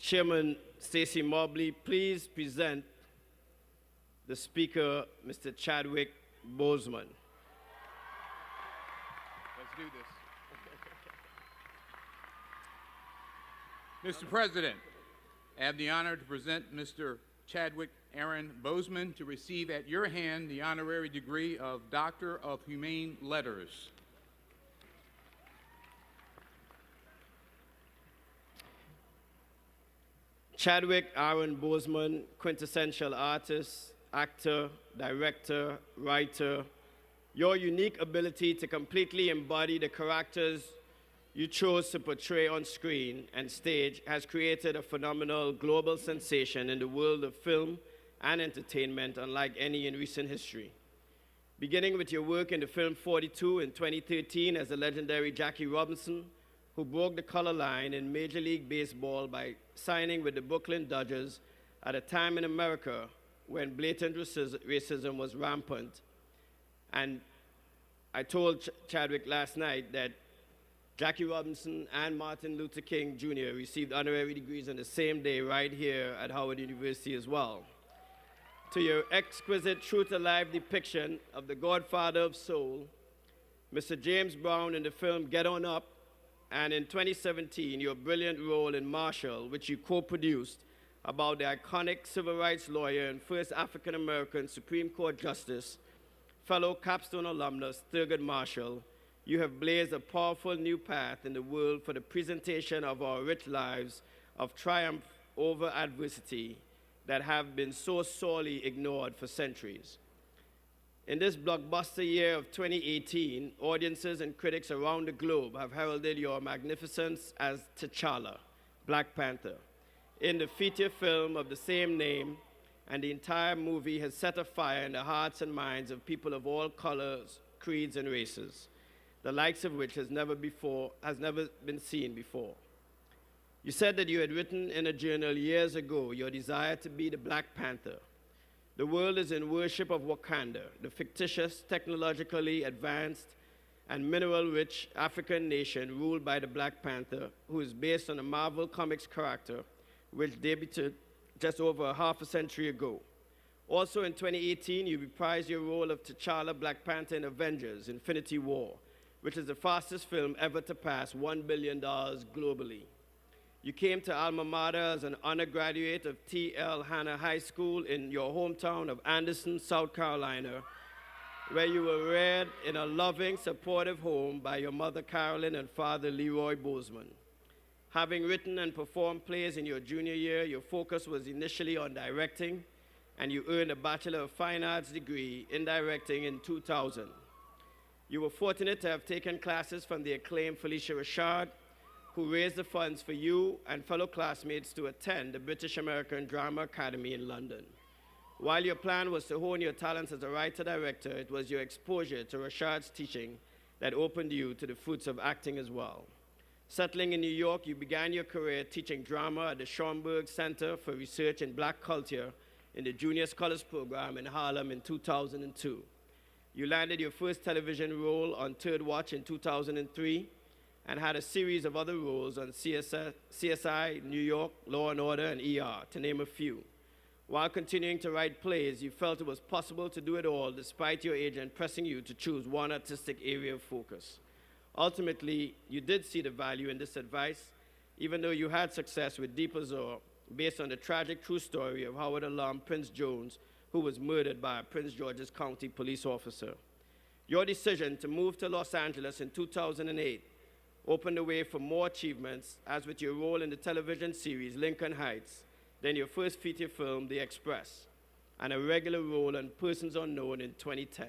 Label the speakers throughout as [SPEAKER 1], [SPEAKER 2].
[SPEAKER 1] Chairman Stacy Mobley, please present the Speaker, Mr. Chadwick Boseman.
[SPEAKER 2] Let's do this. Mr. President, I have the honor to present Mr. Chadwick Aaron Boseman to receive at your hand the honorary degree of Doctor of Humane Letters.
[SPEAKER 1] Chadwick Aaron Boseman, quintessential artist, actor, director, writer, your unique ability to completely embody the characters you chose to portray on screen and stage has created a phenomenal global sensation in the world of film and entertainment unlike any in recent history. Beginning with your work in the film 42 in 2013 as the legendary Jackie Robinson, who broke the color line in Major League Baseball by signing with the Brooklyn Dodgers at a time in America when blatant racism was rampant. And I told Chadwick last night that Jackie Robinson and Martin Luther King Jr. received honorary degrees on the same day right here at Howard University as well. To your exquisite, true-to-life depiction of the Godfather of Soul, Mr. James Brown in the film Get On Up, and in 2017, your brilliant role in Marshall, which you co-produced about the iconic civil rights lawyer and first African-American Supreme Court Justice, fellow Capstone alumnus Thurgood Marshall, you have blazed a powerful new path in the world for the presentation of our rich lives of triumph over adversity that have been so sorely ignored for centuries. In this blockbuster year of 2018, audiences and critics around the globe have heralded your magnificence as T'Challa, Black Panther, in the feature film of the same name, and the entire movie has set afire in the hearts and minds of people of all colors, creeds, and races, the likes of which has never been seen before. You said that you had written in a journal years ago your desire to be the Black Panther. The world is in worship of Wakanda, the fictitious, technologically advanced, and mineral-rich African nation ruled by the Black Panther, who is based on a Marvel Comics character, which debuted just over half a century ago. Also in 2018, you reprised your role of T'Challa, Black Panther in Avengers: Infinity War, which is the fastest film ever to pass $1 billion globally. You came to alma mater as an undergraduate of T.L. Hanna High School in your hometown of Anderson, South Carolina, where you were reared in a loving, supportive home by your mother Carolyn and father Leroy Boseman. Having written and performed plays in your junior year, your focus was initially on directing, and you earned a Bachelor of Fine Arts degree in directing in 2000. You were fortunate to have taken classes from the acclaimed Felicia Rashad, who raised the funds for you and fellow classmates to attend the British American Drama Academy in London. While your plan was to hone your talents as a writer-director, it was your exposure to Rashad's teaching that opened you to the fruits of acting as well. Settling in New York, you began your career teaching drama at the Schomburg Center for Research in Black Culture in the Junior Scholars Program in Harlem in 2002. You landed your first television role on Third Watch in 2003, and had a series of other roles on CSI, New York, Law and Order, and ER, to name a few. While continuing to write plays, you felt it was possible to do it all despite your agent pressing you to choose one artistic area of focus. Ultimately, you did see the value in this advice, even though you had success with Deep Azure, based on the tragic true story of Howard alum Prince Jones, who was murdered by a Prince George's County police officer. Your decision to move to Los Angeles in 2008 opened the way for more achievements, as with your role in the television series Lincoln Heights, then your first feature film, The Express, and a regular role on Persons Unknown in 2010.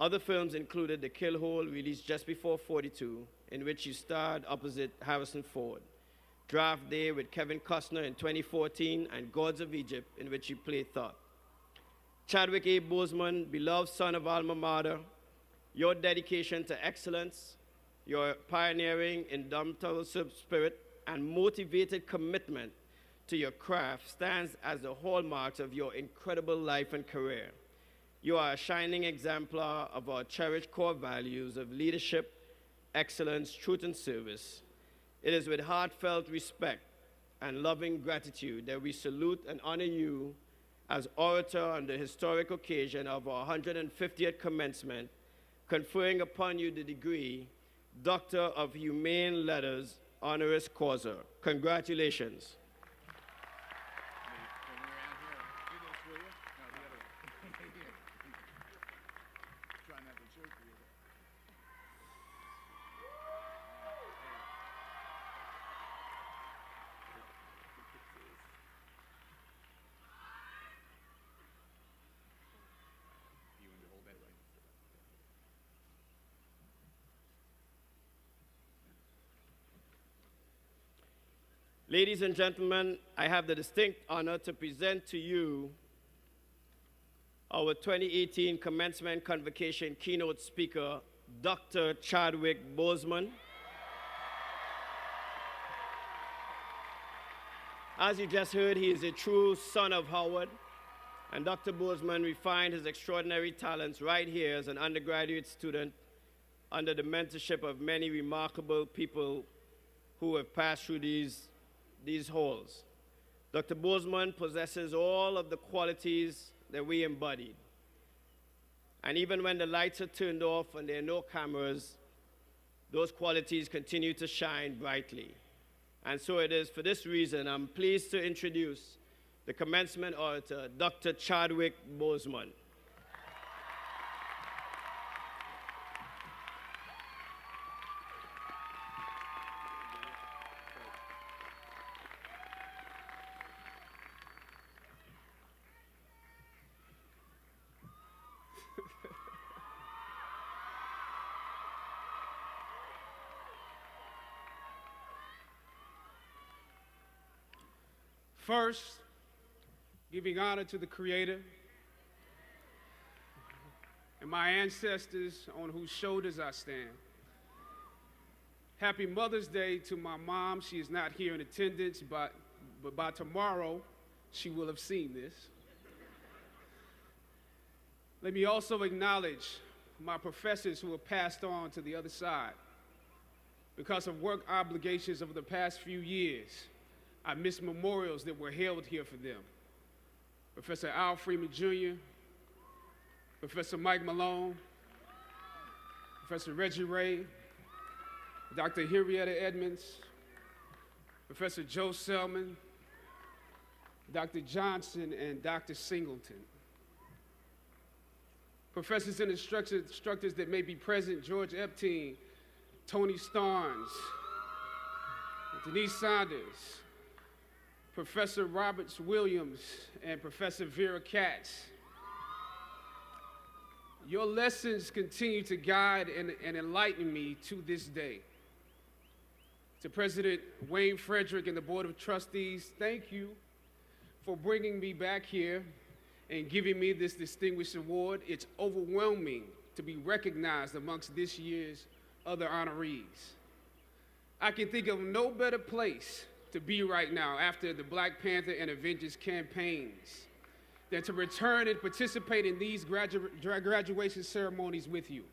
[SPEAKER 1] Other films included The Kill Hole, released just before 42, in which you starred opposite Harrison Ford, Draft Day with Kevin Costner in 2014, and Gods of Egypt, in which you played Thoth. Chadwick A. Boseman, beloved son of alma mater, your dedication to excellence, your pioneering, indomitable spirit, and motivated commitment to your craft stands as the hallmarks of your incredible life and career. You are a shining exemplar of our cherished core values of leadership, excellence, truth, and service. It is with heartfelt respect and loving gratitude that we salute and honor you as orator on the historic occasion of our 150th commencement, conferring upon you the degree Doctor of Humane Letters, honoris causa. Congratulations. Ladies and gentlemen, I have the distinct honor to present to you our 2018 Commencement Convocation keynote speaker, Dr. Chadwick Boseman. As you just heard, he is a true son of Howard, and Dr. Boseman refined his extraordinary talents right here as an undergraduate student under the mentorship of many remarkable people who have passed through these halls. Dr. Boseman possesses all of the qualities that we embodied. And even when the lights are turned off and there are no cameras, those qualities continue to shine brightly. And so it is for this reason I'm pleased to introduce the commencement orator, Dr. Chadwick Boseman.
[SPEAKER 3] First, giving honor to the Creator and my ancestors on whose shoulders I stand. Happy Mother's Day to my mom. She is not here in attendance, but by tomorrow, she will have seen this. Let me also acknowledge my professors who have passed on to the other side. Because of work obligations over the past few years, I miss memorials that were held here for them. Professor Al Freeman Jr., Professor Mike Malone, Professor Reggie Ray, Dr. Henrietta Edmonds, Professor Joe Selman, Dr. Johnson, and Dr. Singleton. Professors and instructors that may be present: George Epstein, Tony Starnes, Denise Saunders, Professor Roberts Williams, and Professor Vera Katz. Your lessons continue to guide and enlighten me to this day. To President Wayne Frederick and the Board of Trustees, thank you for bringing me back here and giving me this distinguished award. It's overwhelming to be recognized amongst this year's other honorees. I can think of no better place to be right now after the Black Panther and Avengers campaigns than to return and participate in these graduation ceremonies with you.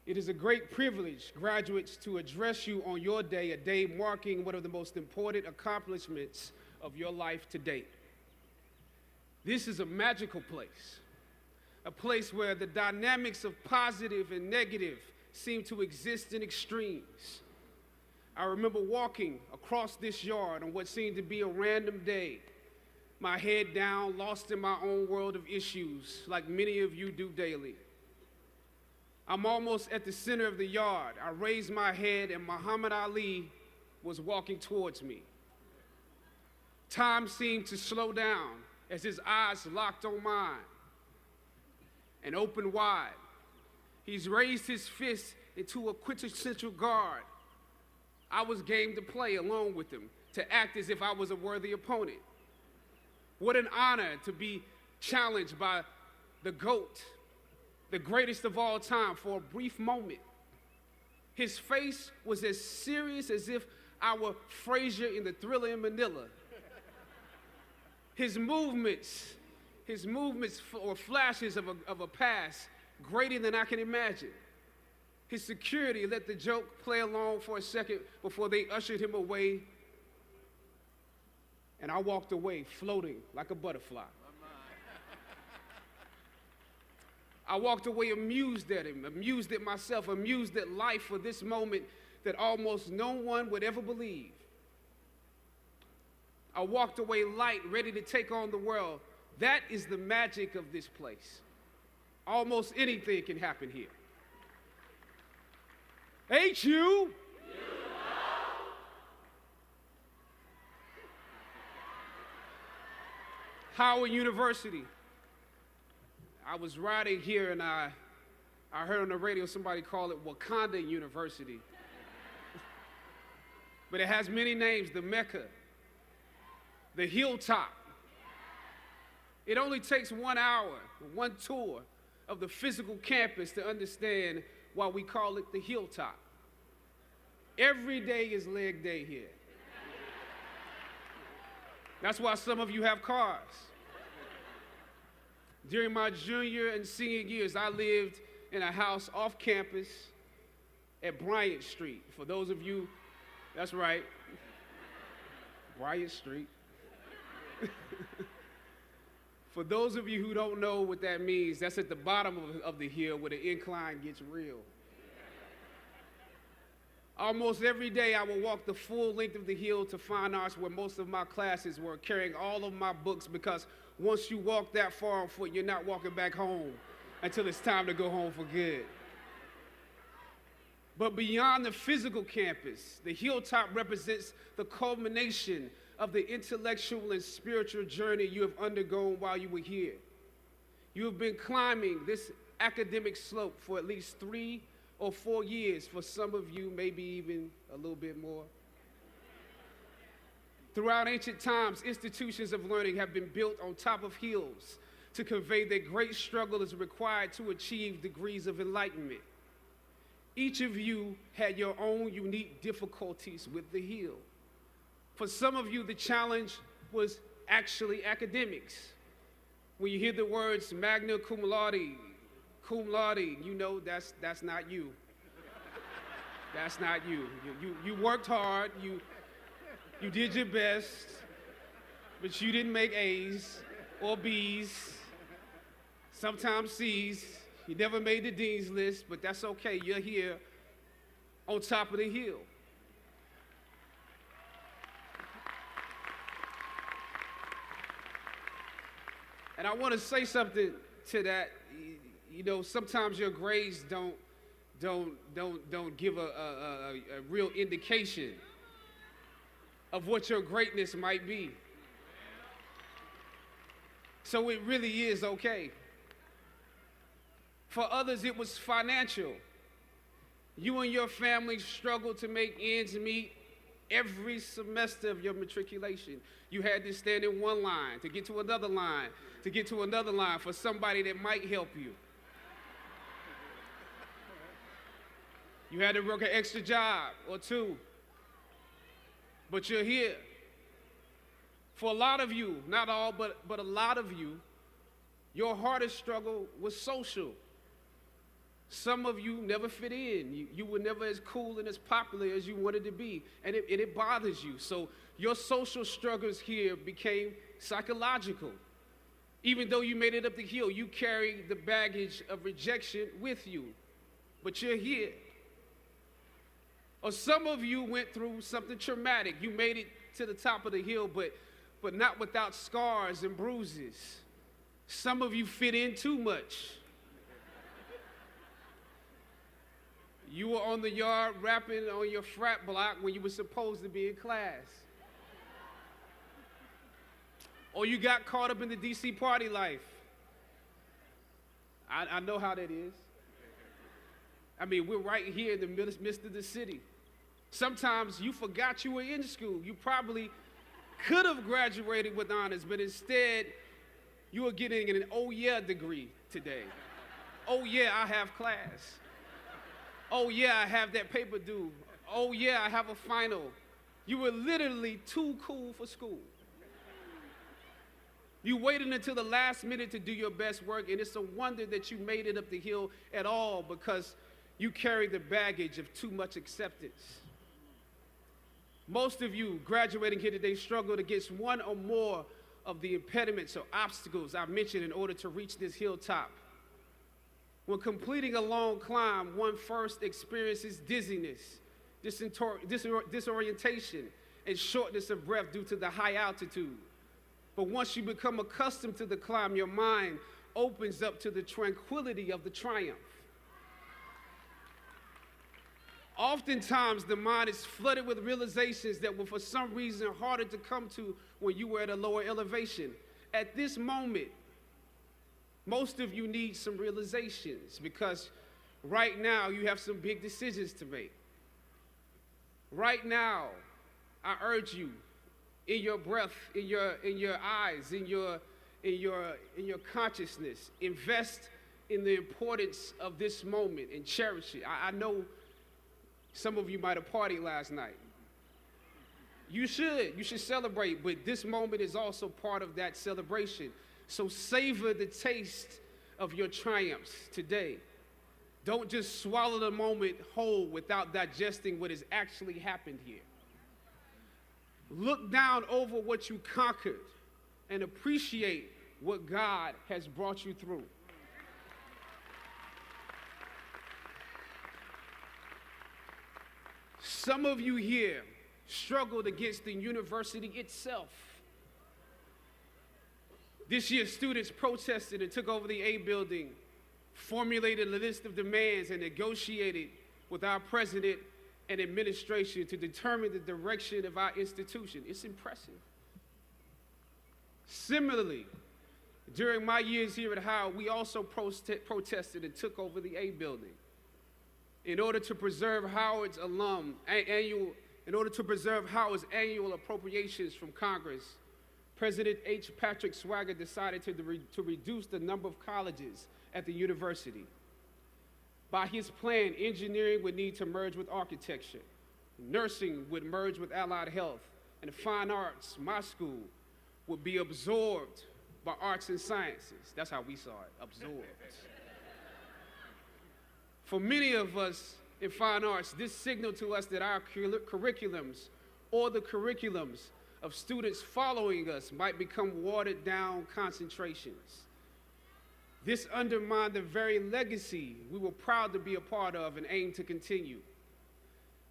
[SPEAKER 3] It is a great privilege, graduates, to address you on your day, a day marking one of the most important accomplishments of your life to date. This is a magical place, a place where the dynamics of positive and negative seem to exist in extremes. I remember walking across this yard on what seemed to be a random day, my head down, lost in my own world of issues, like many of you do daily. I'm almost at the center of the yard. I raised my head and Muhammad Ali was walking towards me. Time seemed to slow down as his eyes locked on mine and opened wide. He's raised his fist into a quintessential guard. I was game to play along with him, to act as if I was a worthy opponent. What an honor to be challenged by the GOAT, the greatest of all time, for a brief moment. His face was as serious as if I were Frazier in the Thriller in Manila. His movements were flashes of a past greater than I can imagine. His security let the joke play along for a second before they ushered him away And I walked away floating like a butterfly. I walked away amused at him, amused at myself, amused at life for this moment that almost no one would ever believe. I walked away light, ready to take on the world. That is the magic of this place. Almost anything can happen here. Ain't you? Howard University. I was riding here and I heard on the radio somebody call it Wakanda University. But it has many names, the Mecca, the Hilltop. It only takes 1 hour, one tour of the physical campus to understand why we call it the Hilltop. Every day is leg day here. That's why some of you have cars. During my junior and senior years, I lived in a house off campus at Bryant Street. For those of you, that's right, Bryant Street. For those of you who don't know what that means, that's at the bottom of the hill where the incline gets real. Almost every day I would walk the full length of the hill to fine arts where most of my classes were, carrying all of my books, because once you walk that far on foot, you're not walking back home until it's time to go home for good. But beyond the physical campus, the Hilltop represents the culmination of the intellectual and spiritual journey you have undergone while you were here. You have been climbing this academic slope for at least 3 or 4 years, for some of you, maybe even a little bit more. Throughout ancient times, institutions of learning have been built on top of hills to convey that great struggle is required to achieve degrees of enlightenment. Each of you had your own unique difficulties with the hill. For some of you, the challenge was actually academics. When you hear the words magna cum laude, you know that's not you. That's not you. You worked hard, you did your best, but you didn't make A's or B's, sometimes C's. You never made the dean's list, but that's okay. You're here on top of the hill. And I want to say something to that. You know, sometimes your grades don't give a real indication of what your greatness might be. So it really is okay. For others, it was financial. You and your family struggled to make ends meet every semester of your matriculation. You had to stand in one line to get to another line, to get to another line for somebody that might help you. You had to work an extra job or two, but you're here. For a lot of you, not all, but a lot of you, your hardest struggle was social. Some of you never fit in. You were never as cool and as popular as you wanted to be, and it bothers you. So your social struggles here became psychological. Even though you made it up the hill, you carry the baggage of rejection with you, but you're here. Or some of you went through something traumatic. You made it to the top of the hill, but not without scars and bruises. Some of you fit in too much. You were on the yard rapping on your frat block when you were supposed to be in class. Or you got caught up in the DC party life. I know how that is. I mean, we're right here in the midst of the city. Sometimes you forgot you were in school. You probably could have graduated with honors, but instead, you are getting an oh yeah degree today. Oh yeah, I have class. Oh yeah, I have that paper due. Oh yeah, I have a final. You were literally too cool for school. You waited until the last minute to do your best work, and it's a wonder that you made it up the hill at all, because you carry the baggage of too much acceptance. Most of you graduating here today struggled against one or more of the impediments or obstacles I mentioned in order to reach this hilltop. When completing a long climb, one first experiences dizziness, disorientation, and shortness of breath due to the high altitude. But once you become accustomed to the climb, your mind opens up to the tranquility of the triumph. Oftentimes, the mind is flooded with realizations that were for some reason harder to come to when you were at a lower elevation. At this moment, most of you need some realizations because right now you have some big decisions to make. Right now, I urge you, in your breath, in your eyes, in your consciousness, invest in the importance of this moment and cherish it. I know some of you might have partied last night. You should celebrate, but this moment is also part of that celebration. So savor the taste of your triumphs today. Don't just swallow the moment whole without digesting what has actually happened here. Look down over what you conquered and appreciate what God has brought you through. Some of you here struggled against the university itself. This year, students protested and took over the A building, formulated a list of demands, and negotiated with our president and administration to determine the direction of our institution. It's impressive. Similarly, during my years here at Howard, we also protested and took over the A building. In order to preserve Howard's annual appropriations from Congress, President H. Patrick Swagger decided to reduce the number of colleges at the university. By his plan, engineering would need to merge with architecture, nursing would merge with allied health, and fine arts, my school, would be absorbed by arts and sciences. That's how we saw it, absorbed. For many of us in fine arts, this signaled to us that our curriculums or the curriculums of students following us might become watered down concentrations. This undermined the very legacy we were proud to be a part of and aim to continue.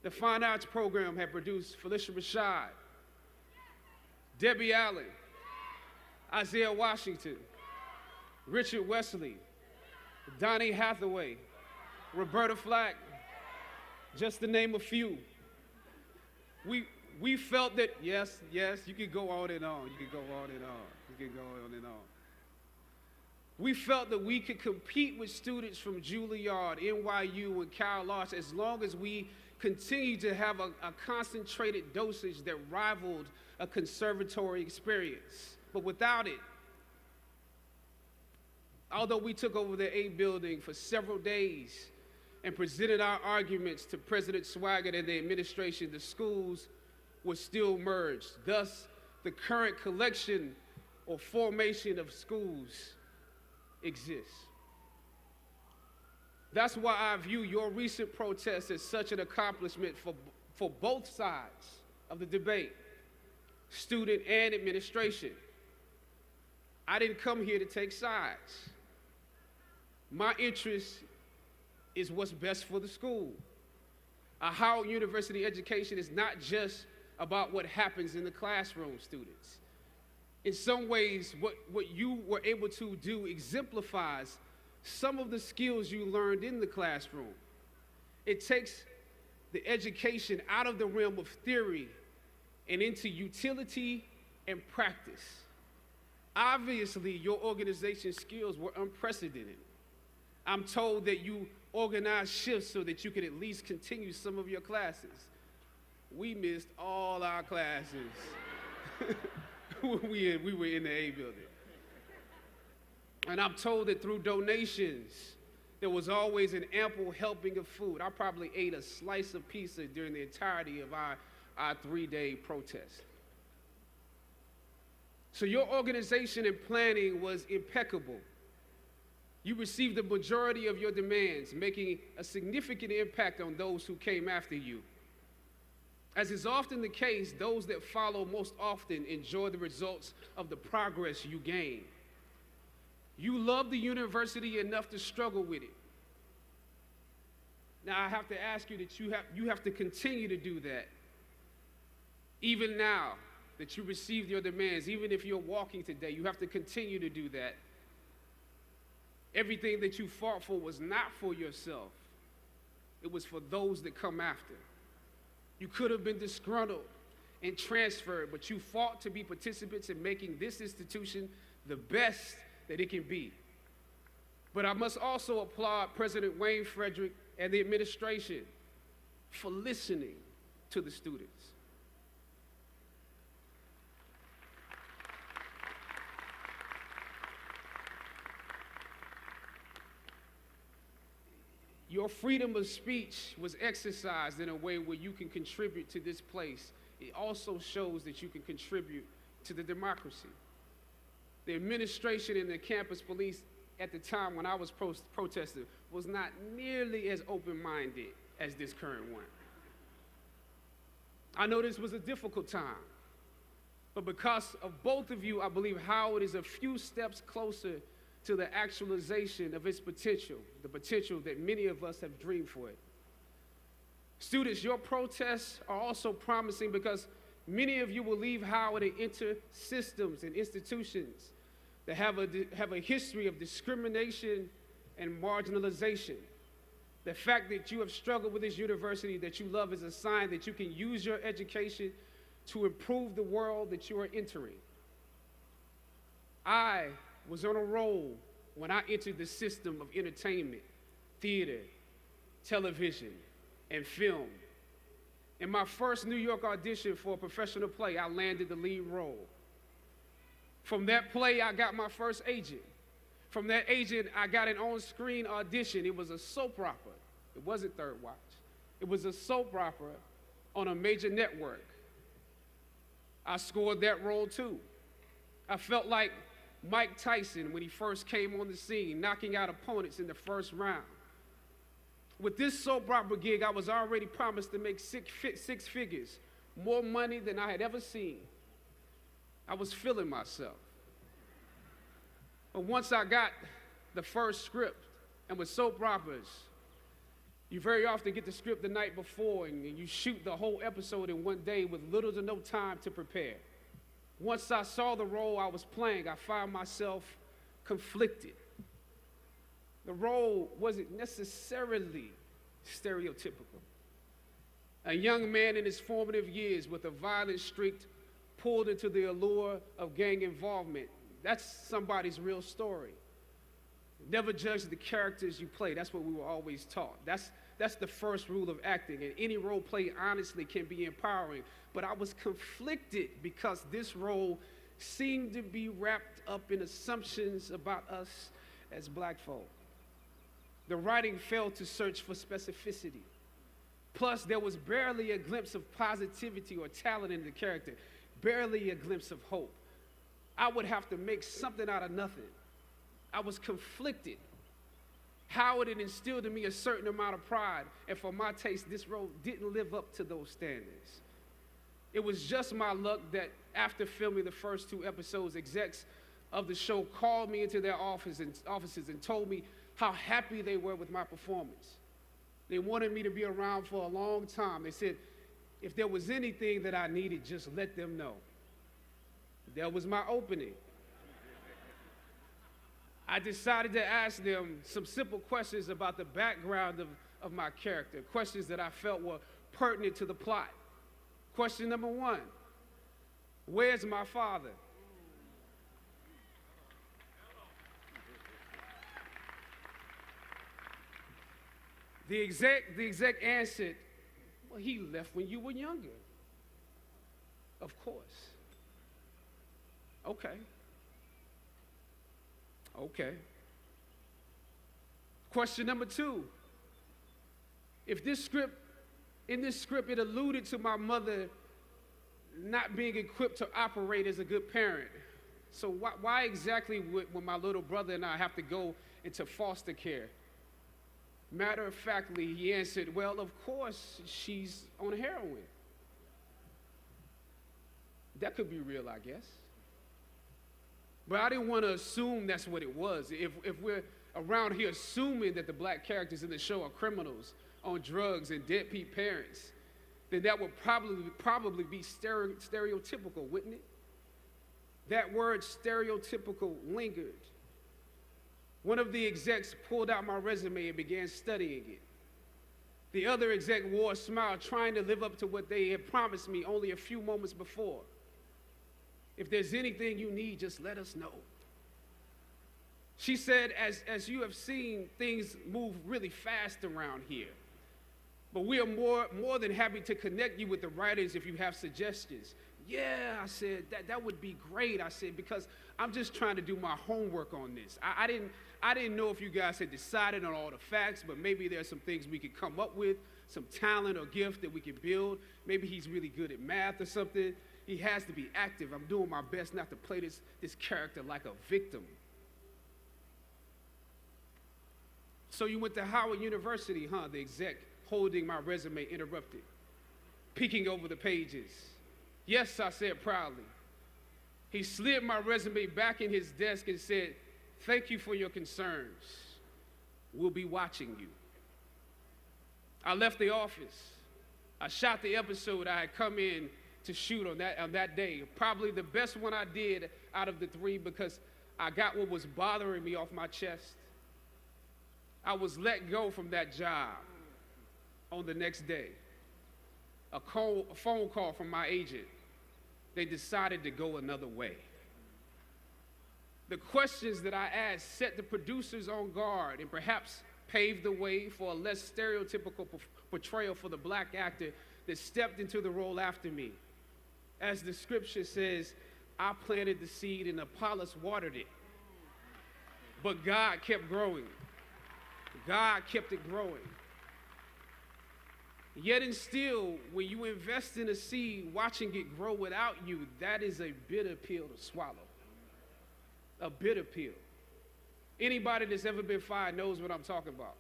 [SPEAKER 3] The fine arts program had produced Felicia Rashad, Debbie Allen, Isaiah Washington, Richard Wesley, Donnie Hathaway, Roberta Flack, just to name a few. We felt that, yes, you could go on and on, We felt that we could compete with students from Juilliard, NYU, and Cal Arts as long as we continued to have a concentrated dosage that rivaled a conservatory experience. But without it, although we took over the A building for several days and presented our arguments to President Swagger and the administration, the schools were still merged. Thus, the current collection or formation of schools exists. That's why I view your recent protest as such an accomplishment for both sides of the debate, student and administration. I didn't come here to take sides. My interest is what's best for the school. A Howard University education is not just about what happens in the classroom, students. In some ways, what you were able to do exemplifies some of the skills you learned in the classroom. It takes the education out of the realm of theory and into utility and practice. Obviously, your organization skills were unprecedented. I'm told that you organized shifts so that you could at least continue some of your classes. We missed all our classes when we were in the A building. And I'm told that through donations, there was always an ample helping of food. I probably ate a slice of pizza during the entirety of our 3-day protest. So your organization and planning was impeccable. You received the majority of your demands, making a significant impact on those who came after you. As is often the case, those that follow most often enjoy the results of the progress you gain. You love the university enough to struggle with it. Now, I have to ask you that you have to continue to do that. Even now that you received your demands, even if you're walking today, you have to continue to do that. Everything that you fought for was not for yourself. It was for those that come after. You could have been disgruntled and transferred, but you fought to be participants in making this institution the best that it can be. But I must also applaud President Wayne Frederick and the administration for listening to the students. Your freedom of speech was exercised in a way where you can contribute to this place. It also shows that you can contribute to the democracy. The administration and the campus police at the time when I was protesting was not nearly as open-minded as this current one. I know this was a difficult time, but because of both of you, I believe Howard is a few steps closer to the actualization of its potential, the potential that many of us have dreamed for it. Students, your protests are also promising because many of you will leave Howard and enter systems and institutions that have a history of discrimination and marginalization. The fact that you have struggled with this university that you love is a sign that you can use your education to improve the world that you are entering. I was on a roll when I entered the system of entertainment, theater, television, and film. In my first New York audition for a professional play, I landed the lead role. From that play, I got my first agent. From that agent, I got an on-screen audition. It was a soap opera. It wasn't Third Watch. It was a soap opera on a major network. I scored that role too. I felt like Mike Tyson when he first came on the scene, knocking out opponents in the first round. With this soap opera gig, I was already promised to make six figures, more money than I had ever seen. I was feeling myself. But once I got the first script, and with soap operas, you very often get the script the night before, and you shoot the whole episode in one day with little to no time to prepare. Once I saw the role I was playing, I found myself conflicted. The role wasn't necessarily stereotypical. A young man in his formative years with a violent streak pulled into the allure of gang involvement. That's somebody's real story. Never judge the characters you play. That's what we were always taught. That's the first rule of acting. And any role played honestly can be empowering. But I was conflicted because this role seemed to be wrapped up in assumptions about us as black folk. The writing failed to search for specificity. Plus, there was barely a glimpse of positivity or talent in the character, barely a glimpse of hope. I would have to make something out of nothing. I was conflicted. Howard had instilled in me a certain amount of pride, and for my taste, this role didn't live up to those standards. It was just my luck that after filming the first 2 episodes, execs of the show called me into their offices and told me how happy they were with my performance. They wanted me to be around for a long time. They said, if there was anything that I needed, just let them know. That was my opening. I decided to ask them some simple questions about the background of my character, questions that I felt were pertinent to the plot. Question number 1, where's my father? The exec answered, well, he left when you were younger. Of course. Okay. Question number 2. In this script, it alluded to my mother not being equipped to operate as a good parent. So why exactly would my little brother and I have to go into foster care? Matter of factly, he answered, well, of course, she's on heroin. That could be real, I guess. But I didn't want to assume that's what it was. If we're around here assuming that the black characters in the show are criminals on drugs and deadbeat parents, then that would probably be stereotypical, wouldn't it? That word stereotypical lingered. One of the execs pulled out my resume and began studying it. The other exec wore a smile, trying to live up to what they had promised me only a few moments before. If there's anything you need, just let us know. She said, as you have seen, things move really fast around here. But we are more than happy to connect you with the writers if you have suggestions. Yeah, I said, that would be great. I said, because I'm just trying to do my homework on this. I didn't know if you guys had decided on all the facts, but maybe there's some things we could come up with, some talent or gift that we could build. Maybe he's really good at math or something. He has to be active. I'm doing my best not to play this character like a victim. So you went to Howard University, huh? The exec holding my resume interrupted, peeking over the pages. Yes, I said proudly. He slid my resume back in his desk and said, thank you for your concerns. We'll be watching you. I left the office. I shot the episode I had come in to shoot on that day. Probably the best one I did out of the three because I got what was bothering me off my chest. I was let go from that job on the next day. A phone call from my agent. They decided to go another way. The questions that I asked set the producers on guard and perhaps paved the way for a less stereotypical portrayal for the black actor that stepped into the role after me. As the scripture says, I planted the seed and Apollos watered it. But God kept growing. God kept it growing. Yet and still, when you invest in a seed, watching it grow without you, that is a bitter pill to swallow. A bitter pill. Anybody that's ever been fired knows what I'm talking about.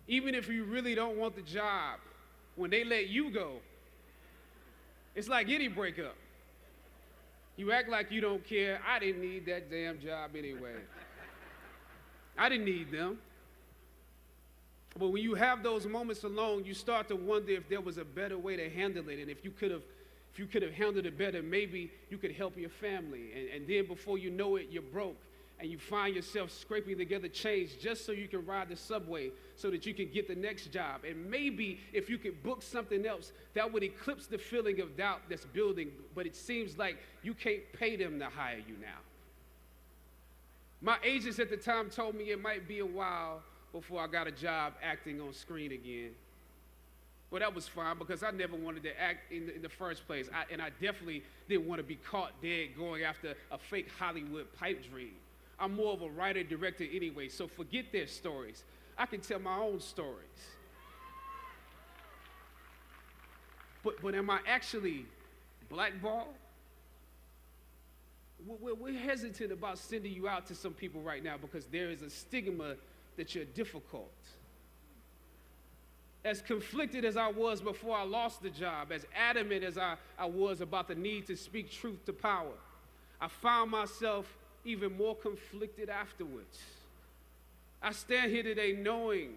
[SPEAKER 3] Even if you really don't want the job, when they let you go, it's like any breakup. You act like you don't care. I didn't need that damn job anyway. I didn't need them. But when you have those moments alone, you start to wonder if there was a better way to handle it. And if you could have handled it better, maybe you could help your family. And then before you know it, you're broke. And you find yourself scraping together change just so you can ride the subway so that you can get the next job. And maybe if you could book something else, that would eclipse the feeling of doubt that's building. But it seems like you can't pay them to hire you now. My agents at the time told me it might be a while before I got a job acting on screen again. Well, that was fine because I never wanted to act in the first place. And I definitely didn't want to be caught dead going after a fake Hollywood pipe dream. I'm more of a writer-director anyway, so forget their stories. I can tell my own stories. But am I actually blackballed? We're hesitant about sending you out to some people right now because there is a stigma that you're difficult. As conflicted as I was before I lost the job, as adamant as I was about the need to speak truth to power, I found myself even more conflicted afterwards. I stand here today knowing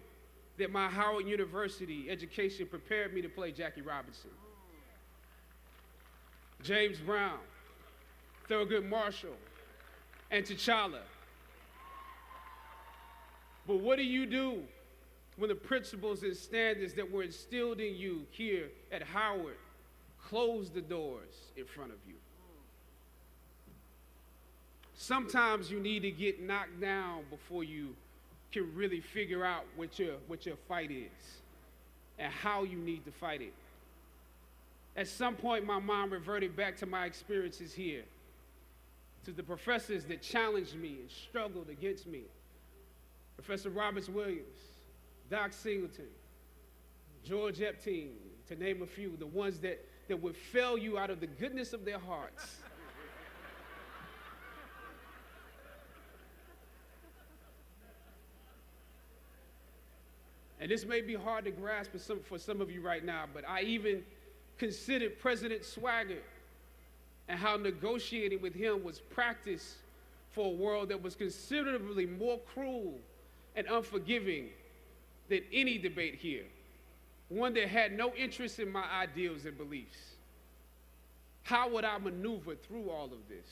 [SPEAKER 3] that my Howard University education prepared me to play Jackie Robinson, James Brown, Thurgood Marshall, and T'Challa. But what do you do when the principles and standards that were instilled in you here at Howard close the doors in front of you? Sometimes you need to get knocked down before you can really figure out what your fight is and how you need to fight it. At some point, my mind reverted back to my experiences here, to the professors that challenged me and struggled against me. Professor Roberts Williams, Doc Singleton, George Epstein, to name a few, the ones that would fail you out of the goodness of their hearts. And this may be hard to grasp for some of you right now, but I even considered President Swagger and how negotiating with him was practice for a world that was considerably more cruel and unforgiving than any debate here, one that had no interest in my ideals and beliefs. How would I maneuver through all of this?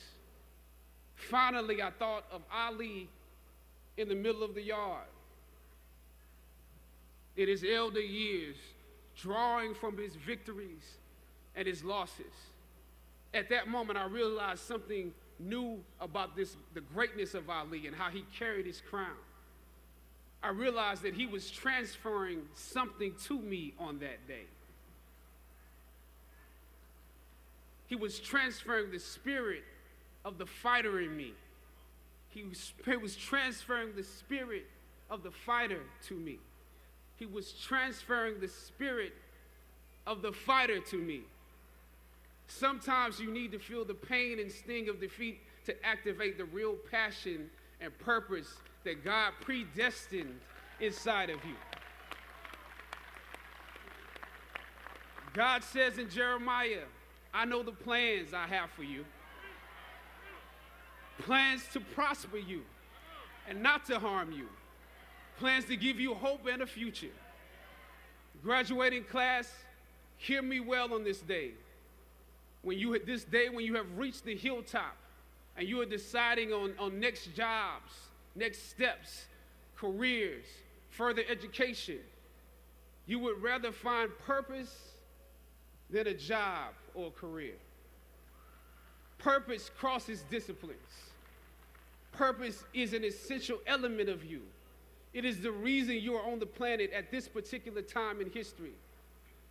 [SPEAKER 3] Finally, I thought of Ali in the middle of the yard, in his elder years, drawing from his victories and his losses. At that moment, I realized something new about the greatness of Ali and how he carried his crown. I realized that he was transferring something to me on that day. He was transferring the spirit of the fighter in me. He was transferring the spirit of the fighter to me. He was transferring the spirit of the fighter to me. Sometimes you need to feel the pain and sting of defeat to activate the real passion and purpose that God predestined inside of you. God says in Jeremiah, I know the plans I have for you. Plans to prosper you and not to harm you. Plans to give you hope and a future. Graduating class, hear me well on this day. When you have reached the hilltop and you are deciding on next jobs, next steps, careers, further education, you would rather find purpose than a job or a career. Purpose crosses disciplines. Purpose is an essential element of you. It is the reason you are on the planet at this particular time in history.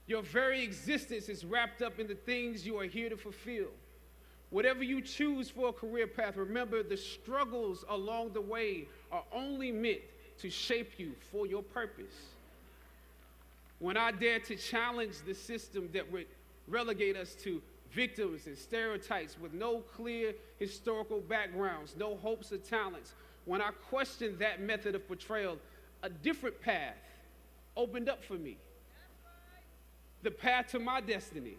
[SPEAKER 3] Your very existence is wrapped up in the things you are here to fulfill. Whatever you choose for a career path, remember the struggles along the way are only meant to shape you for your purpose. When I dare to challenge the system that would relegate us to victims and stereotypes with no clear historical backgrounds, no hopes or talents, when I questioned that method of portrayal, a different path opened up for me. The path to my destiny.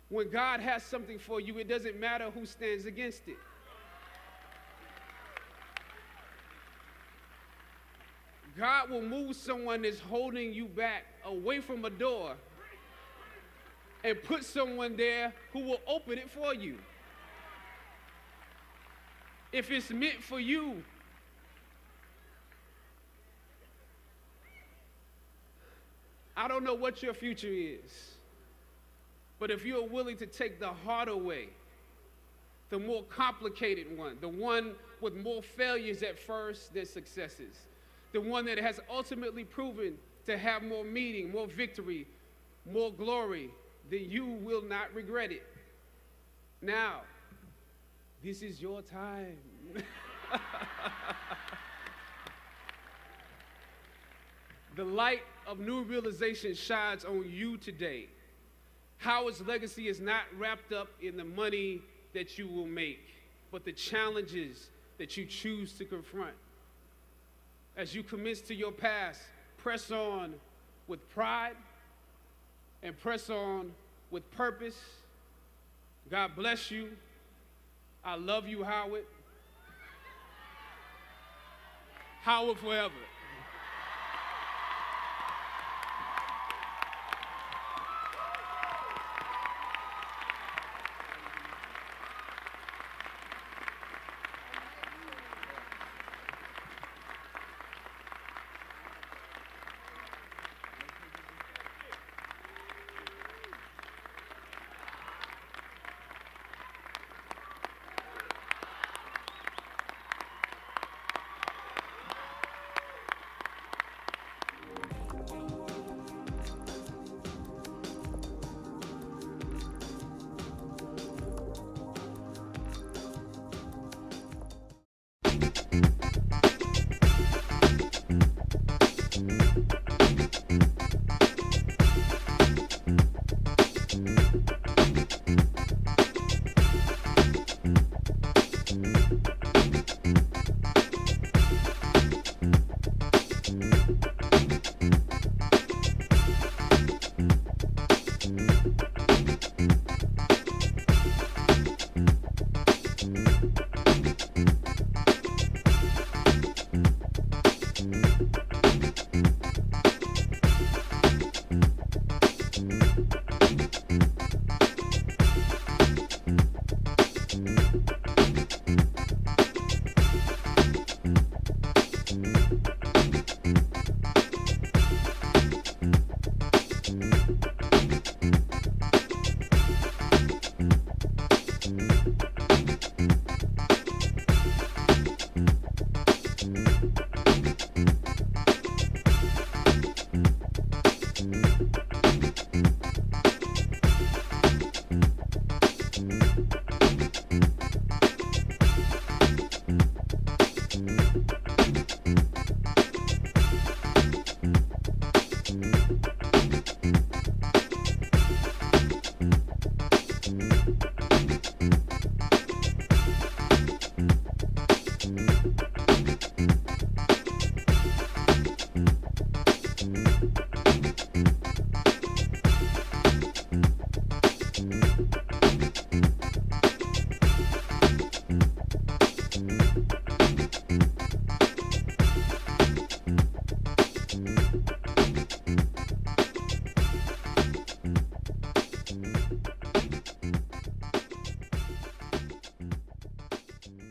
[SPEAKER 3] When God has something for you, it doesn't matter who stands against it. God will move someone that's holding you back away from a door and put someone there who will open it for you. If it's meant for you, I don't know what your future is, but if you're willing to take the harder way, the more complicated one, the one with more failures at first than successes, the one that has ultimately proven to have more meaning, more victory, more glory, then you will not regret it. Now, this is your time. The light of new realization shines on you today. Howard's legacy is not wrapped up in the money that you will make, but the challenges that you choose to confront. As you commence to your past, press on with pride and press on with purpose. God bless you. I love you, Howard. Howard forever.